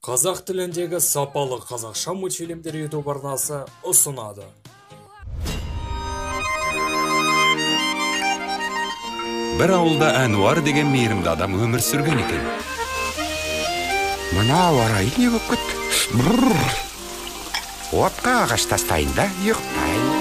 Қазақ тіліндегі сапалы қазақша мультфильмдер YouTube арнасы ұсынады. Бір ауылда Әнуар деген мейірімді адам өмір сүрген екен. Мына ауа-райы не болып кетті? Отқа ағаш тастайын да ұйықтайын.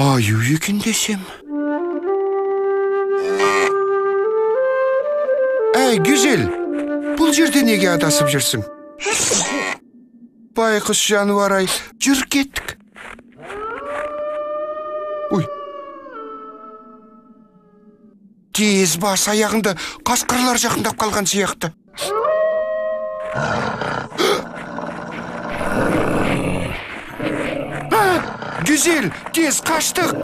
Аю екен десем. Әй, güzel, бұл жерде неге адасып жүрсің? Байқұс жануар-ай, жүр кеттік. Ой. Тез бас аяғында қасқырлар жақындап қалған сияқты. Güzel, tez kaçtık.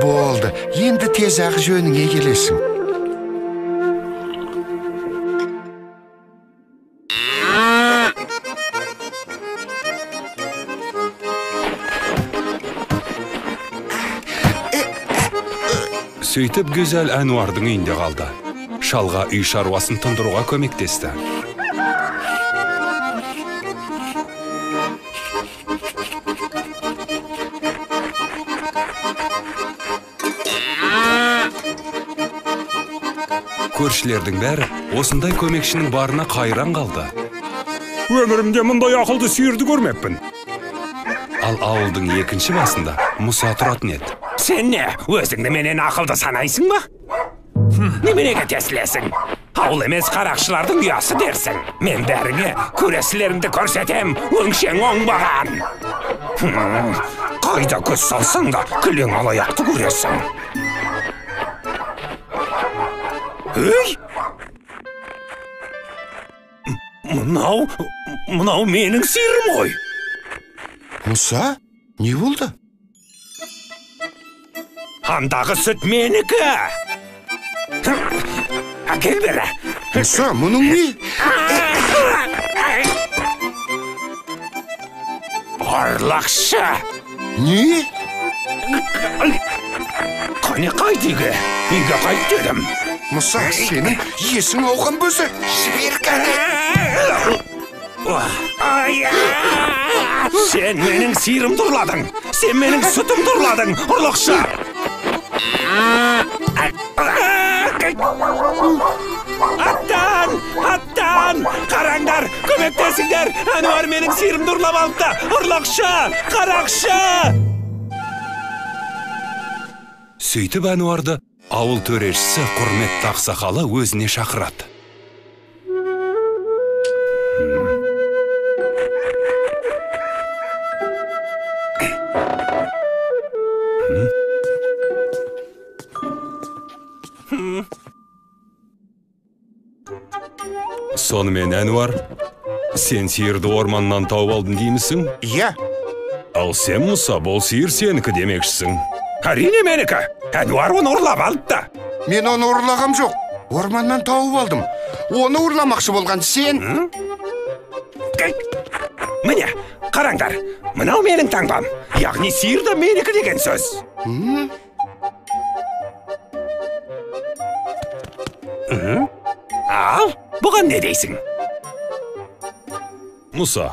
Болды, енді tez-ақ жөніңе келесің. Сөйтіп Güzel Әнуардың үйінде қалды. Шалға үй шаруасын тындыруға көмектесті. Көршілердің бәрі осындай көмекшінің барына қайран қалды. Өмірімде мұндай ақылды сиырды көрмеппін. Ал ауылдың екінші басында Мұса тұратын еді. Сен не, өзіңді менен ақылды санайсың ба? Неменеге тесілесің? Ауыл емес қарақшылардың ұясы дерсің. Мен бәріңе көресілерімді көрсетем, өңшең оңбаған. Қайда көз салсаң да күлең алаяқты көресің. Өй! Мұнау менің сиырым ғой. Мұса, не болды? Андағы сүт менікі. Әкел бері. Мұса, мұның не? Орлақшы. Не? Қане қайтыға? Үйге қайт дедім. Мұса, сенің есің ауған бөзі. Жібер кәне. Сен менің сиырымды ұрладың. Сен менің сүтімді ұрладың. Ұрлықшы. Аттан! Қараңдар, көмектесіңдер. Әнуар менің сиырымды ұрлап алыпты. Ұрлықшы, қарақшы. Сөйтіп Әнуарды ауыл төрешісі құрметті ақсақалы өзіне шақырады. Сонымен Әнуар, сен сиырды орманнан тауып алдың деймісің? Иә. Ал сен Мұса, бұл сиыр сенікі демекшісің. Әрине менікі. Әнуар оны ұрлап алыпты. Мен оны ұрлағам жоқ. Орманнан тауып алдым. Оны ұрламақшы болған сен. Міне, қараңдар. Мынау менің таңбам. Яғни сиыр да менікі деген сөз. Ал, бұған не дейсің? Мұса,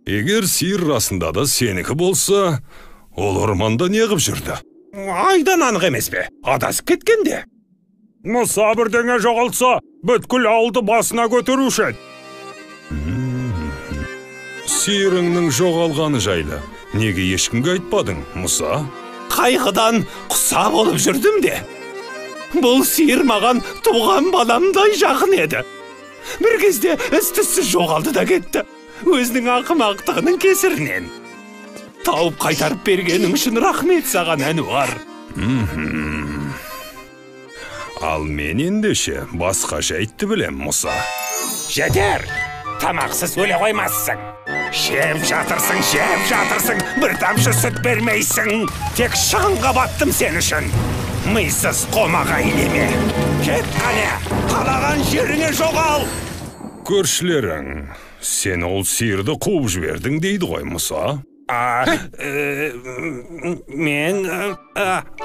егер сиыр расында да сенікі болса, ол орманда не қып жүрді? Айдан анық емес пе? Адасып кеткенде. Мұса бірдеңе жоғалтса, бүткіл ауылды басына көтеруші еді. Сиырыңның жоғалғаны жайлы неге ешкімге айтпадың, Мұса? Қайғыдан құса болып жүрдім де. Бұл сиыр маған туған баламдай жақын еді. Bir кезде із-түссіз жоғалды да кетті. Өзінің ақымақтығының кесірінен. Тауып қайтарып бергенің үшін рахмет саған, Әнуар. Ал мен ендеше басқаша айтты білем, Мұса. Жетер! Тамақсыз өле қоймассың. Жеп жатырсың, бір тамшы сүт бермейсің. Тек шығынға баттым сен үшін. Мыйсыз қомаға илеме. Кет қане, қалаған жеріңе жоғал. Көршілерің, сен ол сиырды қуып жібердің дейді ғой, Мұса. Мен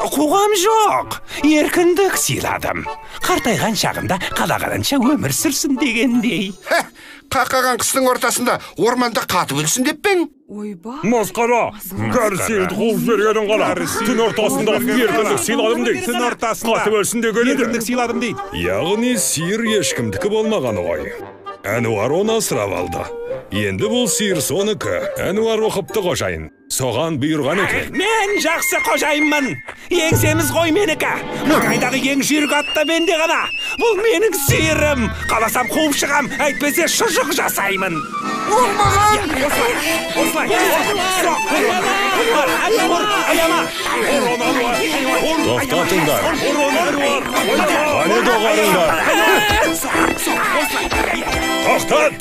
қуғам жоқ. Еркіндік сыйладым. Қартайған шағында қалағанынша өмір сүрсін дегендей. Қақаған қыстың ортасында орманда қатып өлсін деп пең? Ойба. Масқара, кәрі сиырды қуып жібергенің қара. Түн ортасында еркіндік сыйладым дейді. Түн ортасында Қатып өлсін деген еді. еркіндік сыйладым дейді. Яғни сиыр ешкімдікі болмағаны ғой. Әнуар оны асырап алды. Енді бұл сиыр соныкі. Әнуар оқыпты қожайын. Соған бұйырған екен. Мен жақсы қожайынмын. Еңсеміз ғой менікі. Маңайдағы ең жүйрік атта менде ғана. Бұл менің сиырым. Қаласам қуып шығам, әйтпесе шұжық жасаймын. Оңбаған! Осылай. Тоқтатыңдар. Қане доғарыңдар. Тоқтат!